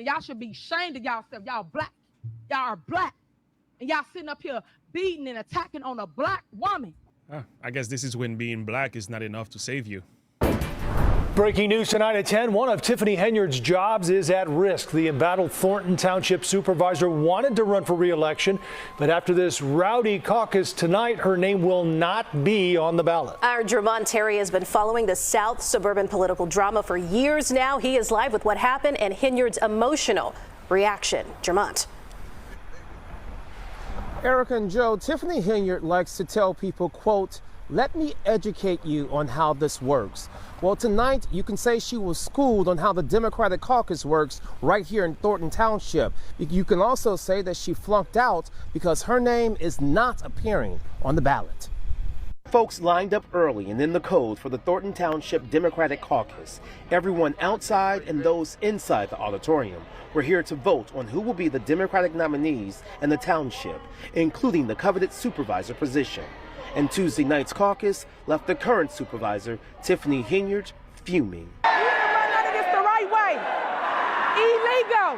Y'all should be ashamed of yourself. Y'all black. Y'all are black. And y'all sitting up here beating and attacking on a black woman. I guess this is when being black is not enough to save you. Breaking news tonight at 10. One of Tiffany Henyard's jobs is at risk. The embattled Thornton Township supervisor wanted to run for re-election, but after this rowdy caucus tonight, her name will not be on the ballot. Our Jermont Terry has been following the South suburban political drama for years now. He is live with what happened and Henyard's emotional reaction. Jermont. Erica and Joe, Tiffany Henyard likes to tell people, quote, "Let me educate you on how this works." Well, tonight you can say she was schooled on how the Democratic caucus works right here in Thornton Township. You can also say that she flunked out because her name is not appearing on the ballot. Folks lined up early and in the cold for the Thornton Township Democratic caucus. Everyone outside and those inside the auditorium were here to vote on who will be the Democratic nominees in the township, including the coveted supervisor position. And Tuesday night's caucus left the current supervisor, Tiffany Henyard, fuming. You didn't run none of this the right way. Illegal.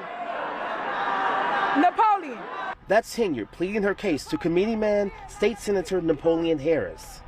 Napoleon. That's Henyard pleading her case to committeeman State Senator Napoleon Harris.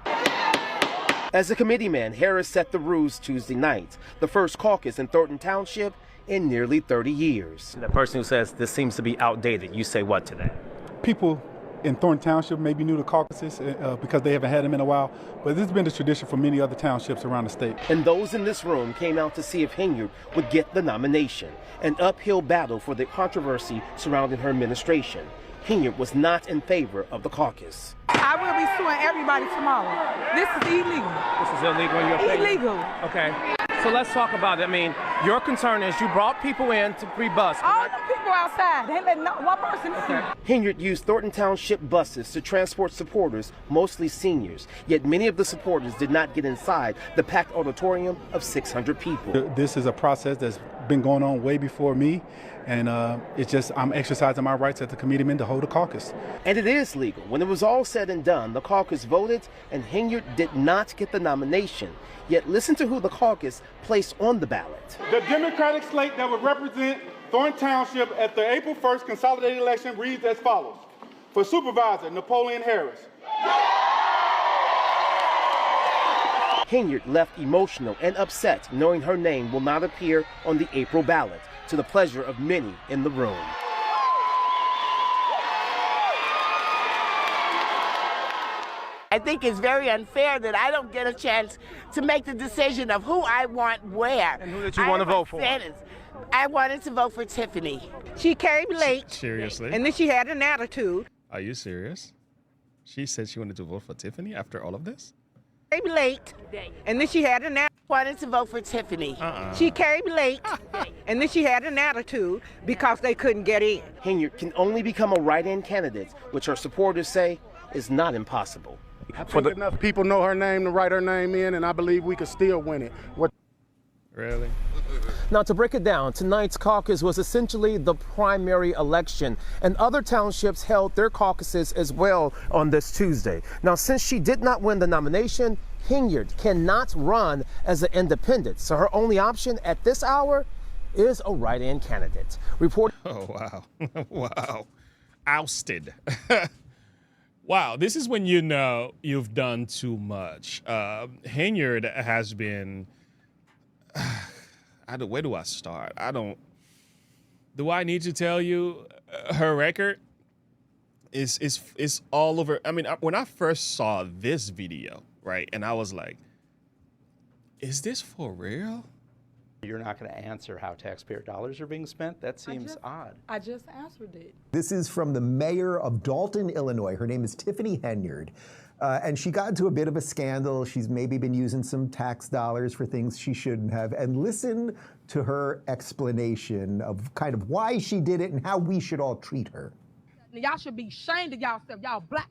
As a committeeman, Harris set the rules Tuesday night, the first caucus in Thornton Township in nearly 30 years. The person who says this seems to be outdated, you say what to that? People in Thornton Township may be new to caucuses because they haven't had them in a while, but this has been the tradition for many other townships around the state. And those in this room came out to see if Henyard would get the nomination, an uphill battle for the controversy surrounding her administration. Henyard was not in favor of the caucus. I will be suing everybody tomorrow. This is illegal. This is illegal in your opinion? Illegal. Okay. So let's talk about it. I mean, your concern is you brought people in to free bus. All the people outside. They let one person in. Henyard used Thornton Township buses to transport supporters, mostly seniors. Yet many of the supporters did not get inside the packed auditorium of 600 people. This is a process that's been going on way before me, and it's just I'm exercising my rights as the committeeman to hold a caucus. And it is legal. When it was all said and done, the caucus voted, and Henyard did not get the nomination. Yet listen to who the caucus placed on the ballot. The Democratic slate that would represent Thornton Township at the April 1st consolidated election reads as follows. For supervisor, Napoleon Harris. Henyard left emotional and upset knowing her name will not appear on the April ballot, to the pleasure of many in the room. I think it's very unfair that I don't get a chance to make the decision of who I want where. And who did you want to vote for? I wanted to vote for Tiffany. She came late. Seriously? And then she had an attitude. Are you serious? She said she wanted to vote for Tiffany after all of this? Came late. And then she had an attitude. Wanted to vote for Tiffany. She came late. And then she had an attitude because they couldn't get in. Henyard can only become a write-in candidate, which her supporters say is not impossible. I think enough people know her name to write her name in, and I believe we could still win it. Really? Now, to break it down, tonight's caucus was essentially the primary election, and other townships held their caucuses as well on this Tuesday. Now, since she did not win the nomination, Henyard cannot run as an independent, so her only option at this hour is a write-in candidate. Oh, wow. Wow. Ousted. Wow, this is when you know you've done too much. Henyard has been... where do I start? Do I need to tell you her record is all over? I mean, when I first saw this video, right, and I was like, is this for real? You're not going to answer how taxpayer dollars are being spent? That seems odd. I just answered it. This is from the mayor of Dolton, Illinois. Her name is Tiffany Henyard. And she got into a bit of a scandal. She's maybe been using some tax dollars for things she shouldn't have. And listen to her explanation of kind of why she did it and how we should all treat her. Y'all should be ashamed of yourself. Y'all black.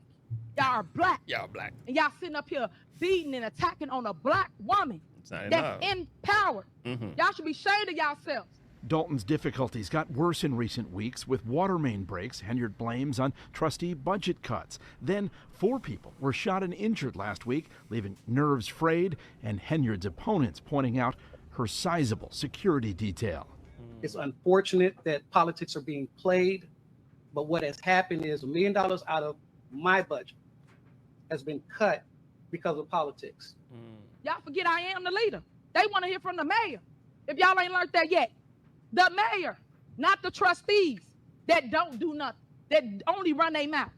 Y'all are black. Y'all black. And y'all sitting up here beating and attacking on a black woman that's in power. Y'all should be ashamed of yourselves. Dolton's difficulties got worse in recent weeks with water main breaks Henyard blames on trustee budget cuts. Then 4 people were shot and injured last week, leaving nerves frayed and Henyard's opponents pointing out her sizable security detail. It's unfortunate that politics are being played, but what has happened is $1 million out of my budget has been cut because of politics. Y'all forget I am the leader. They want to hear from the mayor. If y'all ain't learned that yet, the mayor, not the trustees that don't do nothing, that only run their mouth.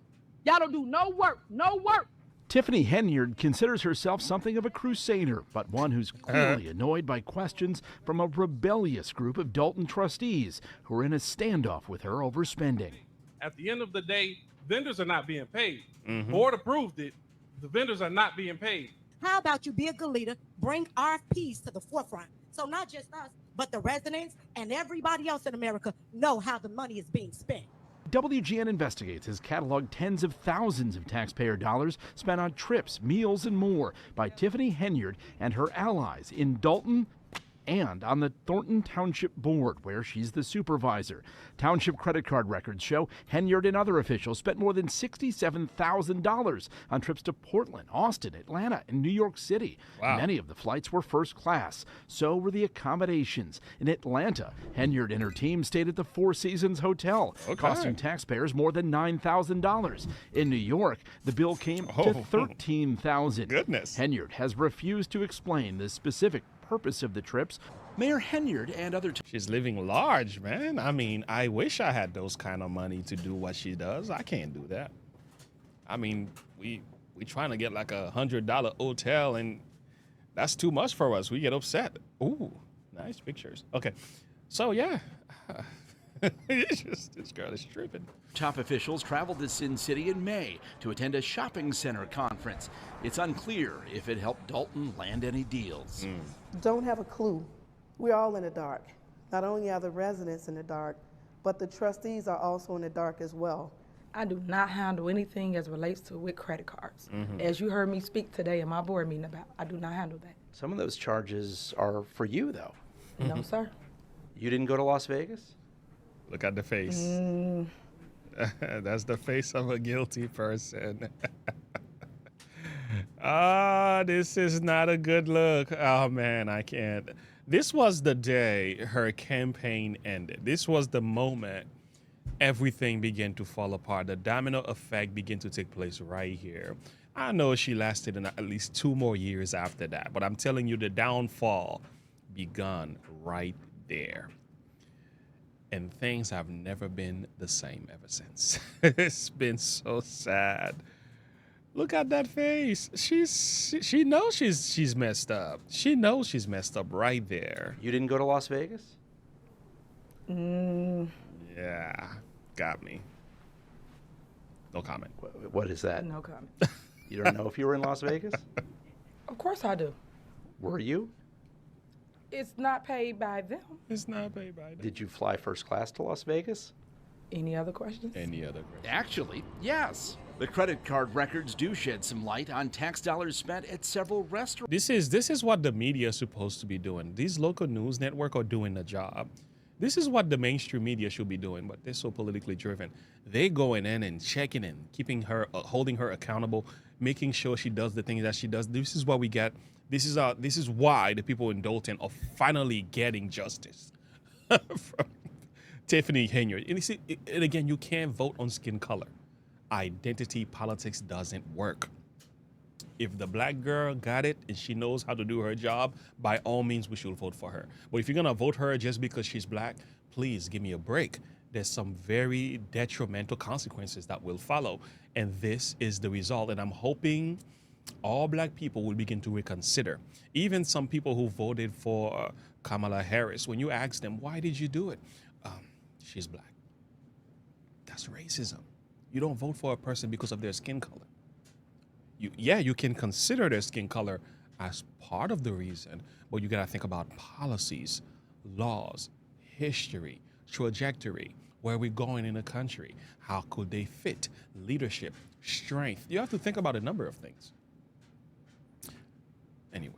Y'all don't do no work, no work. Tiffany Henyard considers herself something of a crusader, but one who's clearly annoyed by questions from a rebellious group of Dolton trustees who are in a standoff with her over spending. At the end of the day, vendors are not being paid. Board approved it. The vendors are not being paid. How about you be a good leader, bring RFPs to the forefront, so not just us, but the residents and everybody else in America know how the money is being spent. WGN Investigates has cataloged tens of thousands of taxpayer dollars spent on trips, meals, and more by Tiffany Henyard and her allies in Dolton and on the Thornton Township Board, where she's the supervisor. Township credit card records show Henyard and other officials spent more than $67,000 on trips to Portland, Austin, Atlanta, and New York City. Wow. Many of the flights were first class. So were the accommodations. In Atlanta, Henyard and her team stayed at the Four Seasons Hotel, costing taxpayers more than $9,000. In New York, the bill came to $13,000. Goodness. Henyard has refused to explain the specific purpose of the trips. Mayor Henyard and other She's living large, man. I mean, I wish I had those kind of money to do what she does. I can't do that. I mean, we trying to get like $100 hotel, and that's too much for us. We get upset. Ooh, nice pictures. Okay, so yeah, this girl is tripping. Top officials traveled to Sin City in May to attend a shopping center conference. It's unclear if it helped Dolton land any deals. Don't have a clue. We're all in the dark. Not only are the residents in the dark, but the trustees are also in the dark as well. I do not handle anything as relates to with credit cards. As you heard me speak today in my board meeting about, I do not handle that. Some of those charges are for you, though. No, sir. You didn't go to Las Vegas? Look at the face. That's the face of a guilty person. This is not a good look. Oh, man, I can't. This was the day her campaign ended. This was the moment everything began to fall apart. The domino effect began to take place right here. I know she lasted at least 2 more years after that, but I'm telling you, the downfall begun right there. And things have never been the same ever since. It's been so sad. Look at that face. She knows she's messed up. She knows she's messed up right there. You didn't go to Las Vegas? Yeah, got me. No comment. What is that? No comment. You don't know if you were in Las Vegas? Of course I do. Were you? It's not paid by them. It's not paid by them. Did you fly first class to Las Vegas? Any other questions? Any other questions? Actually, yes. The credit card records do shed some light on tax dollars spent at several restaurants. This is what the media is supposed to be doing. These local news networks are doing the job. This is what the mainstream media should be doing, but they're so politically driven. They going in and checking in, keeping her, holding her accountable, making sure she does the things that she does. This is what we get. This is why the people in Dolton are finally getting justice from Tiffany Henyard. And you see, and again, you can't vote on skin color. Identity politics doesn't work. If the black girl got it and she knows how to do her job, by all means, we should vote for her. But if you're going to vote her just because she's black, please give me a break. There's some very detrimental consequences that will follow. And this is the result. And I'm hoping all black people will begin to reconsider. Even some people who voted for Kamala Harris, when you ask them, why did you do it? She's black. That's racism. You don't vote for a person because of their skin color. You can consider their skin color as part of the reason, but you got to think about policies, laws, history, trajectory, where we're going in the country. How could they fit? Leadership, strength. You have to think about a number of things. Anyway.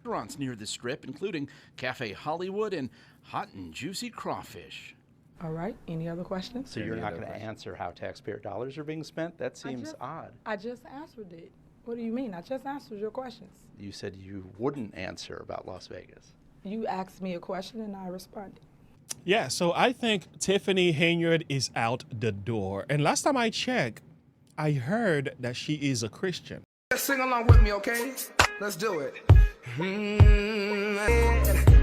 Restaurants near the Strip, including Cafe Hollywood and Hot and Juicy Crawfish. All right. Any other questions? So you're not going to answer how taxpayer dollars are being spent? That seems odd. I just answered it. What do you mean? I just answered your questions. You said you wouldn't answer about Las Vegas. You asked me a question and I responded. Yeah, so I think Tiffany Henyard is out the door. And last time I checked, I heard that she is a Christian. Just sing along with me, okay? Let's do it.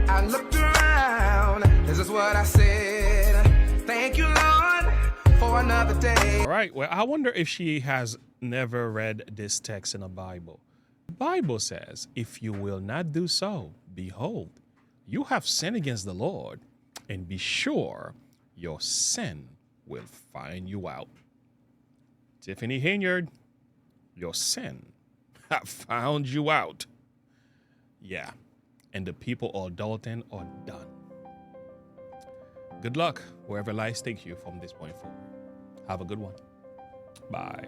I looked around. This is what I said. Thank you, Lord, for another day. All right, well, I wonder if she has never read this text in the Bible. The Bible says, if you will not do so, behold, you have sinned against the Lord, and be sure your sin will find you out. Tiffany Henyard, your sin have found you out. Yeah, and the people of Dolton are done. Good luck wherever life takes you from this point forward. Have a good one. Bye.